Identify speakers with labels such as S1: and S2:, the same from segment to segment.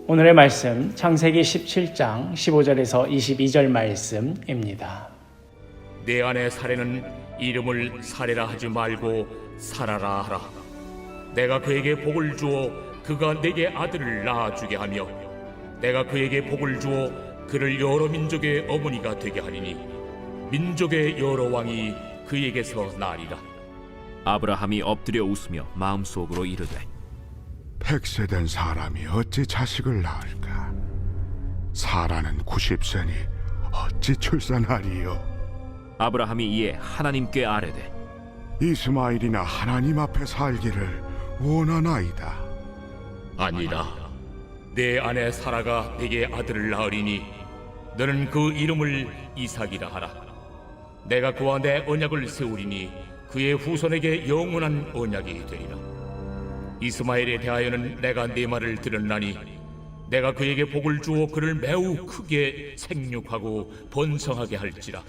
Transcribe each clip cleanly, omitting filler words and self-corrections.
S1: 오늘의 말씀 창세기 17장 15절에서 22절 말씀입니다.
S2: 내 아내 사레는 이름을 사레라 하지 말고 사라라 하라. 내가 그에게 복을 주어 그가 내게 아들을 낳아주게 하며 내가 그에게 복을 주어 그를 여러 민족의 어머니가 되게 하리니 민족의 여러 왕이 그에게서 나리라.
S3: 아브라함이 엎드려 웃으며 마음속으로 이르되
S4: 100세 된 사람이 어찌 자식을 낳을까? 사라는 90세니 어찌 출산하리요?
S3: 아브라함이 이에 하나님께 아뢰되
S4: 이스마엘이나 하나님 앞에 살기를 원하나이다.
S2: 아니라 내 아내 사라가 내게 아들을 낳으리니 너는 그 이름을 이삭이라 하라. 내가 그와 내 언약을 세우리니 그의 후손에게 영원한 언약이 되리라. 이스마엘에 대하여는 내가 네 말을 들었나니 내가 그에게 복을 주어 그를 매우 크게 생육하고 번성하게 할지라.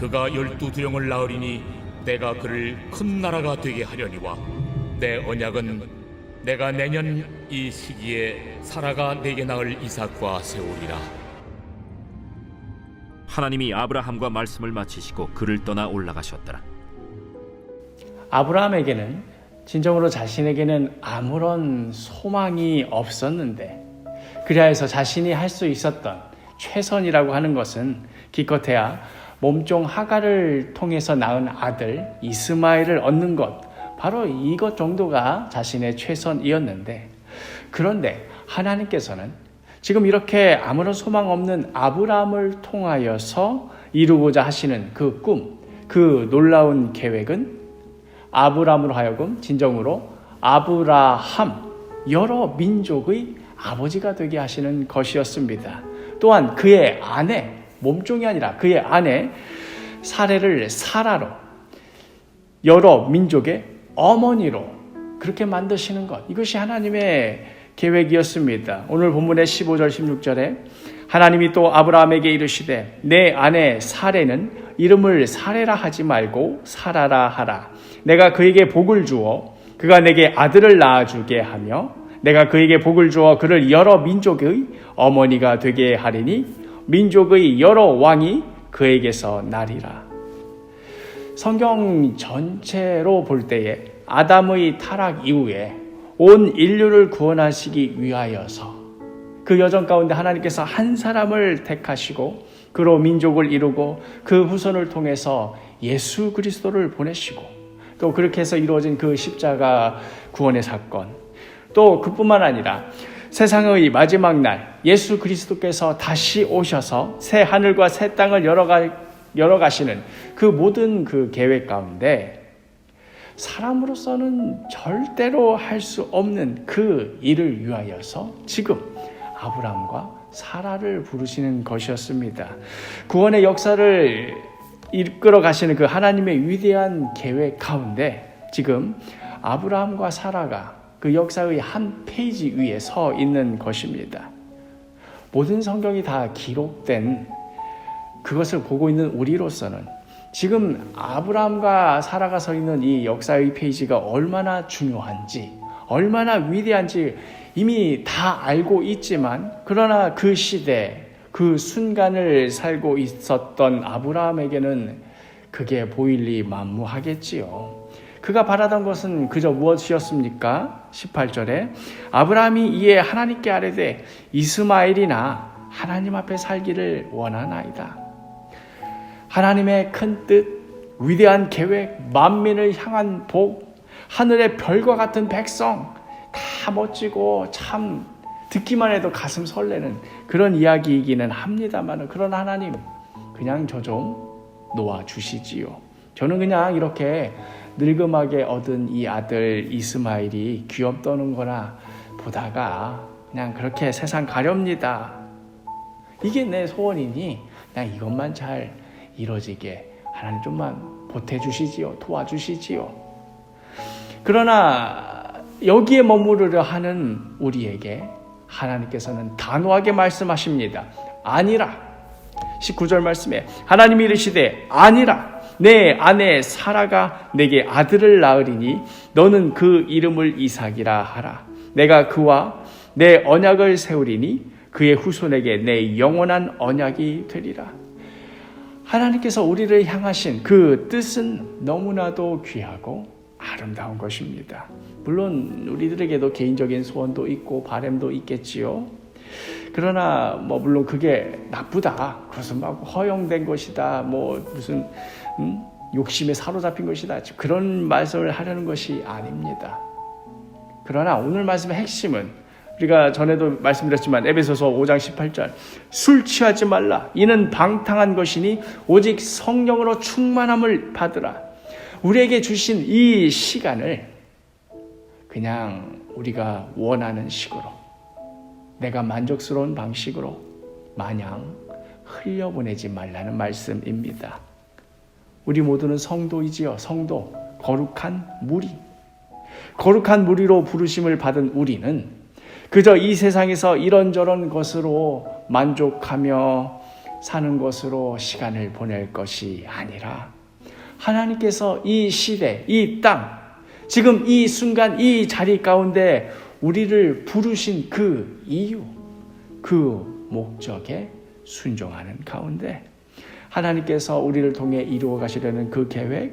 S2: 그가 12두령을 낳으리니 내가 그를 큰 나라가 되게 하려니와 내 언약은 내가 내년 이 시기에 사라가 내게 낳을 이삭과 세우리라.
S3: 하나님이 아브라함과 말씀을 마치시고 그를 떠나 올라가셨더라.
S1: 아브라함에게는 진정으로 자신에게는 아무런 소망이 없었는데 그리하여서 자신이 할 수 있었던 최선이라고 하는 것은 기껏해야 몸종 하갈을 통해서 낳은 아들 이스마엘을 얻는 것, 바로 이것 정도가 자신의 최선이었는데, 그런데 하나님께서는 지금 이렇게 아무런 소망 없는 아브라함을 통하여서 이루고자 하시는 그 꿈, 그 놀라운 계획은 아브라함으로 하여금 진정으로 아브라함, 여러 민족의 아버지가 되게 하시는 것이었습니다. 또한 그의 아내, 몸종이 아니라 그의 아내 사레를 사라로, 여러 민족의 어머니로 그렇게 만드시는 것, 이것이 하나님의 계획이었습니다. 오늘 본문의 15절 16절에 하나님이 또 아브라함에게 이르시되 내 아내 사레는 이름을 사레라 하지 말고 사라라 하라. 내가 그에게 복을 주어 그가 내게 아들을 낳아주게 하며 내가 그에게 복을 주어 그를 여러 민족의 어머니가 되게 하리니 민족의 여러 왕이 그에게서 나리라. 성경 전체로 볼 때에 아담의 타락 이후에 온 인류를 구원하시기 위하여서 그 여정 가운데 하나님께서 한 사람을 택하시고 그로 민족을 이루고 그 후손을 통해서 예수 그리스도를 보내시고 또 그렇게 해서 이루어진 그 십자가 구원의 사건, 또 그뿐만 아니라 세상의 마지막 날 예수 그리스도께서 다시 오셔서 새 하늘과 새 땅을 열어가시는 그 모든 그 계획 가운데 사람으로서는 절대로 할 수 없는 그 일을 위하여서 지금 아브라함과 사라를 부르시는 것이었습니다. 구원의 역사를 이끌어 가시는 그 하나님의 위대한 계획 가운데 지금 아브라함과 사라가 그 역사의 한 페이지 위에 서 있는 것입니다. 모든 성경이 다 기록된 그것을 보고 있는 우리로서는 지금 아브라함과 사라가 서 있는 이 역사의 페이지가 얼마나 중요한지, 얼마나 위대한지 이미 다 알고 있지만, 그러나 그 시대, 그 순간을 살고 있었던 아브라함에게는 그게 보일 리 만무하겠지요. 그가 바라던 것은 그저 무엇이었습니까? 18절에 아브라함이 이에 하나님께 아뢰되 이스마엘이나 하나님 앞에 살기를 원하나이다. 하나님의 큰 뜻, 위대한 계획, 만민을 향한 복, 하늘의 별과 같은 백성, 다 멋지고 참 듣기만 해도 가슴 설레는 그런 이야기이기는 합니다만, 그런 하나님 그냥 저 좀 놓아주시지요. 저는 그냥 이렇게 늙음하게 얻은 이 아들 이스마엘이 귀염 떠는 거나 보다가 그냥 그렇게 세상 가렵니다. 이게 내 소원이니 그냥 이것만 잘 이루어지게 하나님 좀만 보태주시지요. 도와주시지요. 그러나 여기에 머무르려 하는 우리에게 하나님께서는 단호하게 말씀하십니다. 아니라, 19절 말씀에 하나님이 이르시되 아니라 내 아내 사라가 내게 아들을 낳으리니 너는 그 이름을 이삭이라 하라. 내가 그와 내 언약을 세우리니 그의 후손에게 내 영원한 언약이 되리라. 하나님께서 우리를 향하신 그 뜻은 너무나도 귀하고 아름다운 것입니다. 물론 우리들에게도 개인적인 소원도 있고 바람도 있겠지요. 그러나 물론 그게 나쁘다, 그것은 막 허용된 것이다, 무슨 욕심에 사로잡힌 것이다, 그런 말씀을 하려는 것이 아닙니다. 그러나 오늘 말씀의 핵심은 우리가 전에도 말씀드렸지만 에베소서 5장 18절 술 취하지 말라 이는 방탕한 것이니 오직 성령으로 충만함을 받으라. 우리에게 주신 이 시간을 그냥 우리가 원하는 식으로, 내가 만족스러운 방식으로 마냥 흘려보내지 말라는 말씀입니다. 우리 모두는 성도이지요. 성도, 거룩한 무리. 거룩한 무리로 부르심을 받은 우리는 그저 이 세상에서 이런저런 것으로 만족하며 사는 것으로 시간을 보낼 것이 아니라 하나님께서 이 시대, 이 땅, 지금 이 순간 이 자리 가운데 우리를 부르신 그 이유, 그 목적에 순종하는 가운데 하나님께서 우리를 통해 이루어 가시려는 그 계획,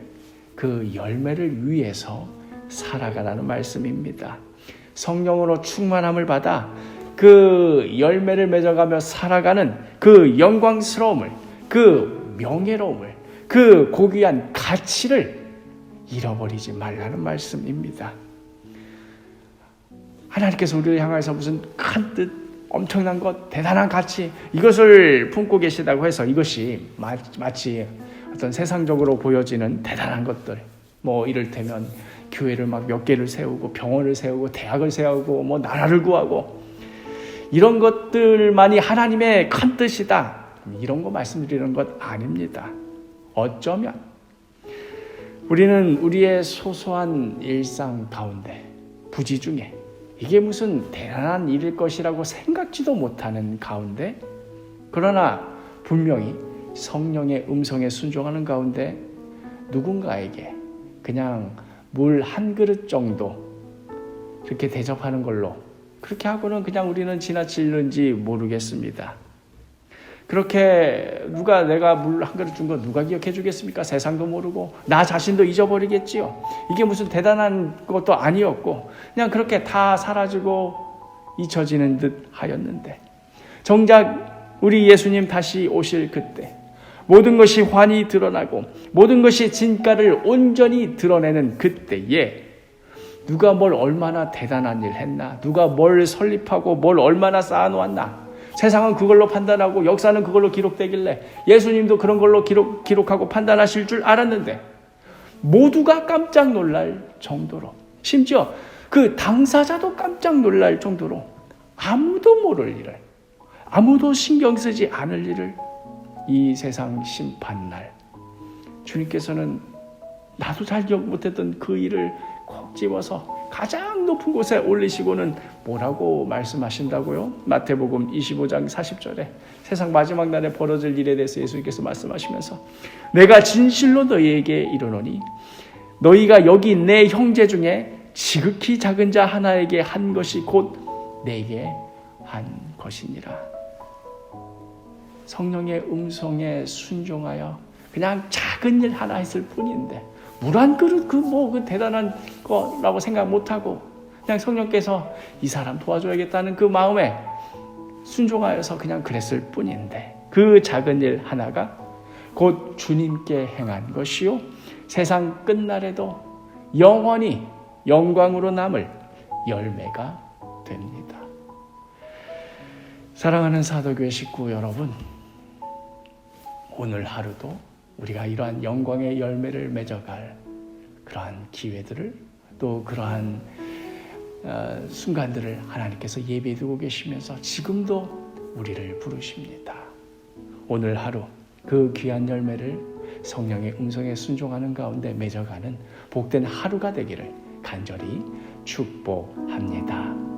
S1: 그 열매를 위해서 살아가라는 말씀입니다. 성령으로 충만함을 받아 그 열매를 맺어가며 살아가는 그 영광스러움을, 그 명예로움을, 그 고귀한 가치를 잃어버리지 말라는 말씀입니다. 하나님께서 우리를 향해서 무슨 큰 뜻, 엄청난 것, 대단한 가치, 이것을 품고 계시다고 해서 이것이 마치 어떤 세상적으로 보여지는 대단한 것들, 이를테면 교회를 막 몇 개를 세우고 병원을 세우고 대학을 세우고 나라를 구하고 이런 것들만이 하나님의 큰 뜻이다, 이런 거 말씀드리는 것 아닙니다. 어쩌면 우리는 우리의 소소한 일상 가운데, 부지 중에 이게 무슨 대단한 일일 것이라고 생각지도 못하는 가운데, 그러나 분명히 성령의 음성에 순종하는 가운데 누군가에게 그냥 물 한 그릇 정도 이렇게 대접하는 걸로, 그렇게 하고는 그냥 우리는 지나치는지 모르겠습니다. 그렇게 내가 물 한 그릇 준 거 누가 기억해 주겠습니까? 세상도 모르고 나 자신도 잊어버리겠지요. 이게 무슨 대단한 것도 아니었고 그냥 그렇게 다 사라지고 잊혀지는 듯 하였는데, 정작 우리 예수님 다시 오실 그때 모든 것이 환히 드러나고 모든 것이 진가를 온전히 드러내는 그때에 누가 뭘 얼마나 대단한 일 했나, 누가 뭘 설립하고 뭘 얼마나 쌓아놓았나, 세상은 그걸로 판단하고 역사는 그걸로 기록되길래 예수님도 그런 걸로 기록하고 판단하실 줄 알았는데 모두가 깜짝 놀랄 정도로, 심지어 그 당사자도 깜짝 놀랄 정도로 아무도 모를 일을, 아무도 신경 쓰지 않을 일을 이 세상 심판날 주님께서는 나도 잘 기억 못했던 그 일을 콕 집어서 가장 높은 곳에 올리시고는 뭐라고 말씀하신다고요? 마태복음 25장 40절에 세상 마지막 날에 벌어질 일에 대해서 예수님께서 말씀하시면서 내가 진실로 너희에게 이르노니 너희가 여기 내 형제 중에 지극히 작은 자 하나에게 한 것이 곧 내게 한 것이니라. 성령의 음성에 순종하여 그냥 작은 일 하나 했을 뿐인데 물 한 그릇 그 대단한 거라고 생각 못하고 그냥 성령께서 이 사람 도와줘야겠다는 그 마음에 순종하여서 그냥 그랬을 뿐인데 그 작은 일 하나가 곧 주님께 행한 것이요 세상 끝날에도 영원히 영광으로 남을 열매가 됩니다. 사랑하는 사도교회 식구 여러분, 오늘 하루도 우리가 이러한 영광의 열매를 맺어갈 그러한 기회들을, 또 그러한 순간들을 하나님께서 예배해 두고 계시면서 지금도 우리를 부르십니다. 오늘 하루 그 귀한 열매를 성령의 음성에 순종하는 가운데 맺어가는 복된 하루가 되기를 간절히 축복합니다.